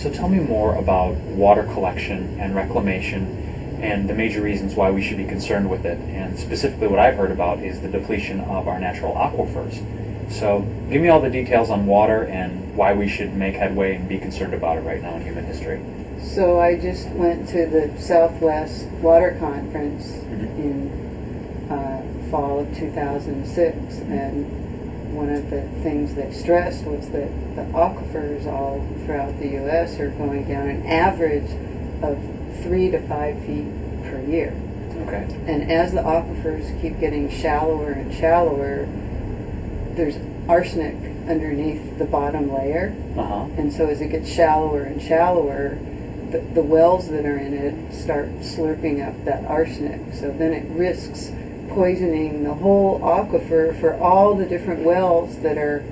So tell me more about water collection and reclamation and the major reasons why we should be concerned with it. And specifically what I've heard about is the depletion of our natural aquifers. So give me all the details on water and why we should make headway and be concerned about it right now in human history. So I just went to the Southwest Water Conference in fall of 2006, and one of the things they stressed was that the aquifers all throughout the U.S. are going down an average of 3 to 5 feet per year. Okay. And as the aquifers keep getting shallower and shallower, there's arsenic underneath the bottom layer. And so as it gets shallower and shallower, the wells that are in it start slurping up that arsenic. So then it risks poisoning the whole aquifer for all the different wells that are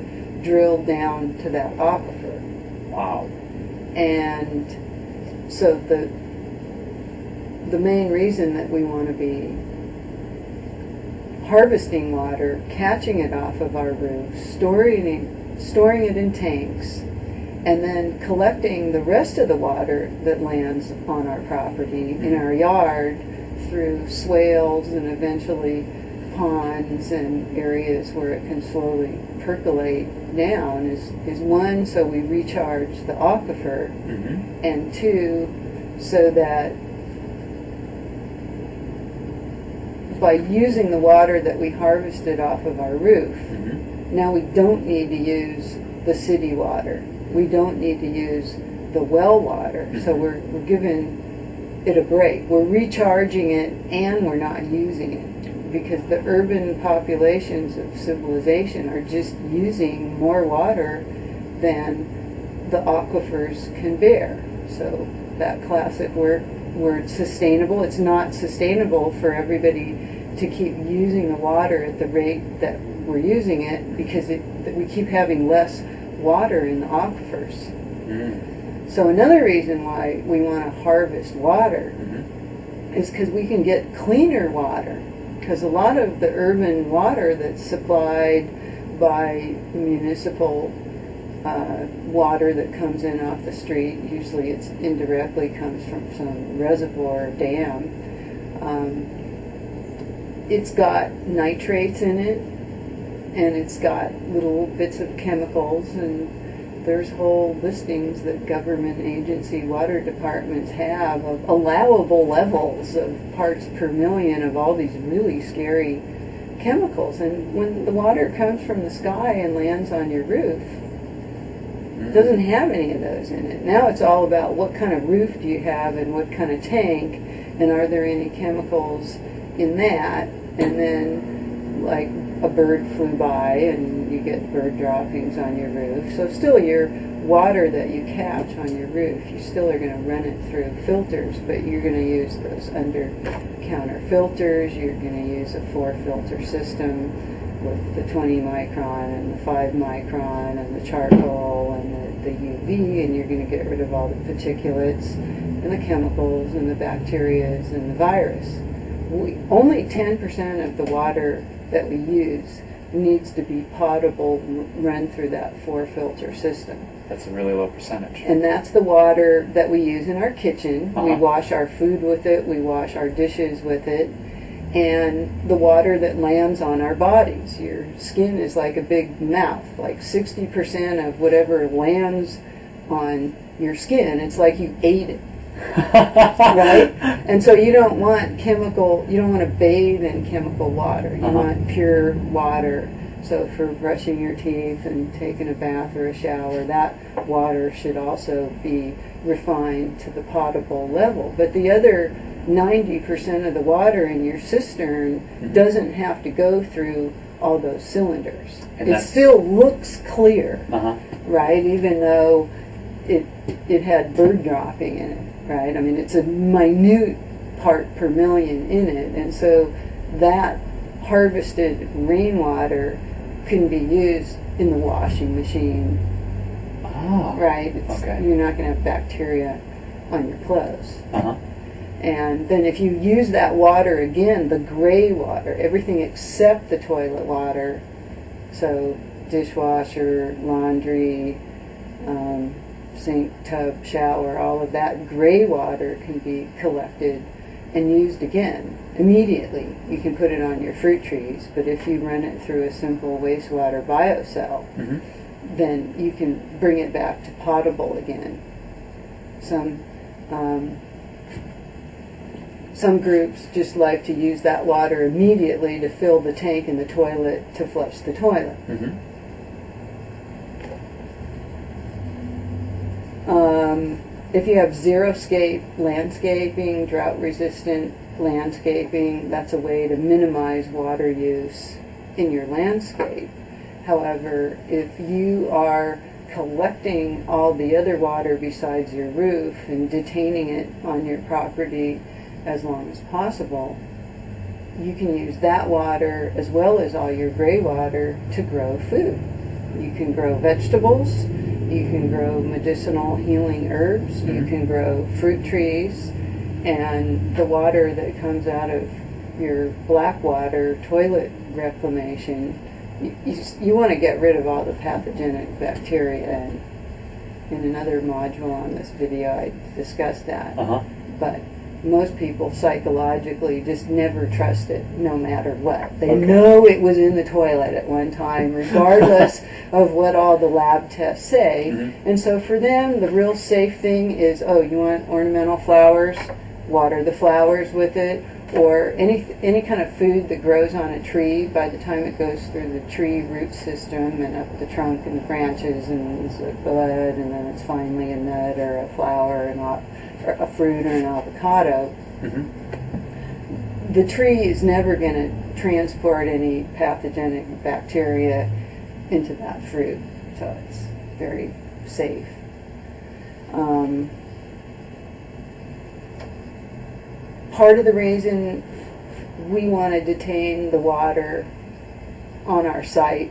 drilled down to that aquifer. Wow. And so the main reason that we want to be harvesting water, catching it off of our roofs, storing it in tanks, and then collecting the rest of the water that lands on our property in our yard through swales and eventually ponds and areas where it can slowly percolate down is one, so we recharge the aquifer, and two, so that by using the water that we harvested off of our roof, now we don't need to use the city water. We don't need to use the well water. So we're giving it a break. We're recharging it and we're not using it, because the urban populations of civilization are just using more water than the aquifers can bear. So that classic word sustainable, it's not sustainable for everybody to keep using the water at the rate that we're using it, because we keep having less water in the aquifers. So another reason why we want to harvest water is because we can get cleaner water, because a lot of the urban water that's supplied by municipal water that comes in off the street, usually it's indirectly comes from some reservoir or dam, it's got nitrates in it, and it's got little bits of chemicals, and there's whole listings that government agency water departments have of allowable levels of parts per million of all these really scary chemicals. And when the water comes from the sky and lands on your roof, it doesn't have any of those in it. Now it's all about what kind of roof do you have and what kind of tank, and are there any chemicals in that. And then, like, a bird flew by and you get bird droppings on your roof. So still your water that you catch on your roof, you still are going to run it through filters, but you're going to use those under-counter filters. You're going to use a 4-filter system with the 20 micron and the 5 micron and the charcoal and the UV, and you're going to get rid of all the particulates and the chemicals and the bacterias and the virus. Only 10% of the water that we use needs to be potable, run through that 4-filter system. That's a really low percentage. And that's the water that we use in our kitchen. We wash our food with it, we wash our dishes with it, and the water that lands on our bodies. Your skin is like a big mouth, like 60% of whatever lands on your skin, it's like you ate it. Right? And so you don't want to bathe in chemical water. You want pure water. So for brushing your teeth and taking a bath or a shower, that water should also be refined to the potable level. But the other 90% of the water in your cistern doesn't have to go through all those cylinders. It still looks clear, right? Even though it had bird dropping in it. Right? I mean, it's a minute part per million in it, and so that harvested rainwater can be used in the washing machine. Right? You're not going to have bacteria on your clothes. And then if you use that water again, the gray water, everything except the toilet water, so dishwasher, laundry, sink, tub, shower, all of that gray water can be collected and used again immediately. You can put it on your fruit trees, but if you run it through a simple wastewater biocell, then you can bring it back to potable again. Some groups just like to use that water immediately to fill the tank in the toilet to flush the toilet. If you have xeriscape landscaping, drought-resistant landscaping, that's a way to minimize water use in your landscape. However, if you are collecting all the other water besides your roof and detaining it on your property as long as possible, you can use that water as well as all your gray water to grow food. You can grow vegetables, you can grow medicinal healing herbs, you can grow fruit trees, and the water that comes out of your black water toilet reclamation, you want to get rid of all the pathogenic bacteria. And in another module on this video I discussed that. But most people psychologically just never trust it no matter what. They know it was in the toilet at one time, regardless of what all the lab tests say. And so for them, the real safe thing is, oh, you want ornamental flowers? Water the flowers with it. Or any kind of food that grows on a tree, by the time it goes through the tree root system and up the trunk and the branches and it's a bud, and then it's finally a nut or a flower and or a fruit or an avocado, the tree is never going to transport any pathogenic bacteria into that fruit. So it's very safe. Part of the reason we want to detain the water on our site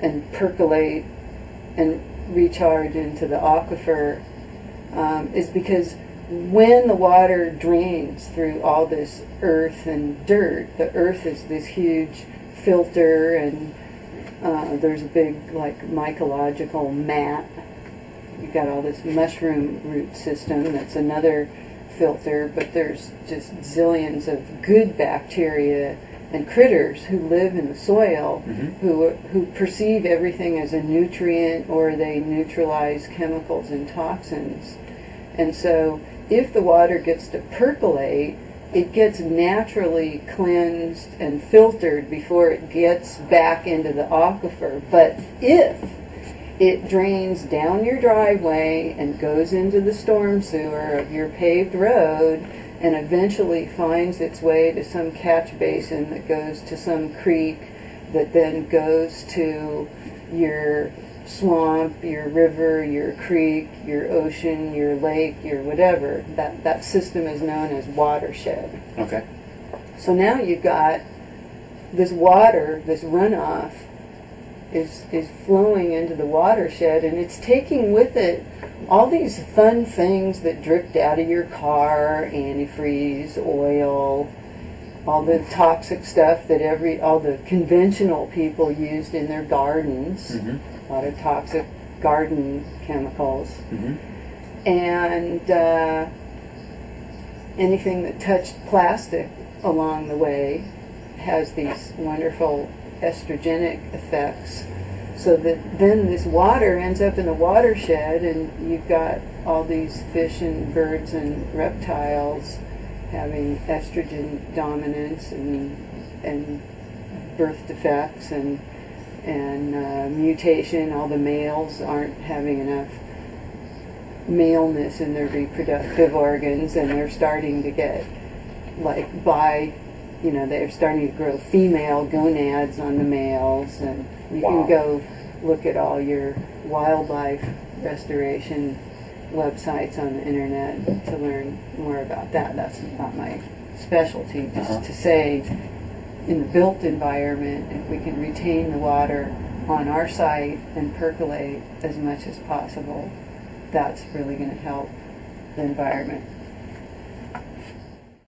and percolate and recharge into the aquifer is because when the water drains through all this earth and dirt, the earth is this huge filter, and there's a big mycological mat. You've got all this mushroom root system that's another filter, but there's just zillions of good bacteria and critters who live in the soil, who perceive everything as a nutrient, or they neutralize chemicals and toxins. And so if the water gets to percolate, it gets naturally cleansed and filtered before it gets back into the aquifer. But if it drains down your driveway and goes into the storm sewer of your paved road and eventually finds its way to some catch basin that goes to some creek that then goes to your swamp, your river, your creek, your ocean, your lake, your whatever, that system is known as watershed. Okay. So now you've got this water, this runoff, is flowing into the watershed, and it's taking with it all these fun things that dripped out of your car: antifreeze, oil, all the toxic stuff that all the conventional people used in their gardens, a lot of toxic garden chemicals, and anything that touched plastic along the way has these wonderful estrogenic effects, so that then this water ends up in the watershed, and you've got all these fish and birds and reptiles having estrogen dominance and birth defects and mutation. All the males aren't having enough maleness in their reproductive organs, and they're starting to get they're starting to grow female gonads on the males, and you can go look at all your wildlife restoration websites on the internet to learn more about that. That's not my specialty. Just to say, in the built environment, if we can retain the water on our site and percolate as much as possible, that's really going to help the environment.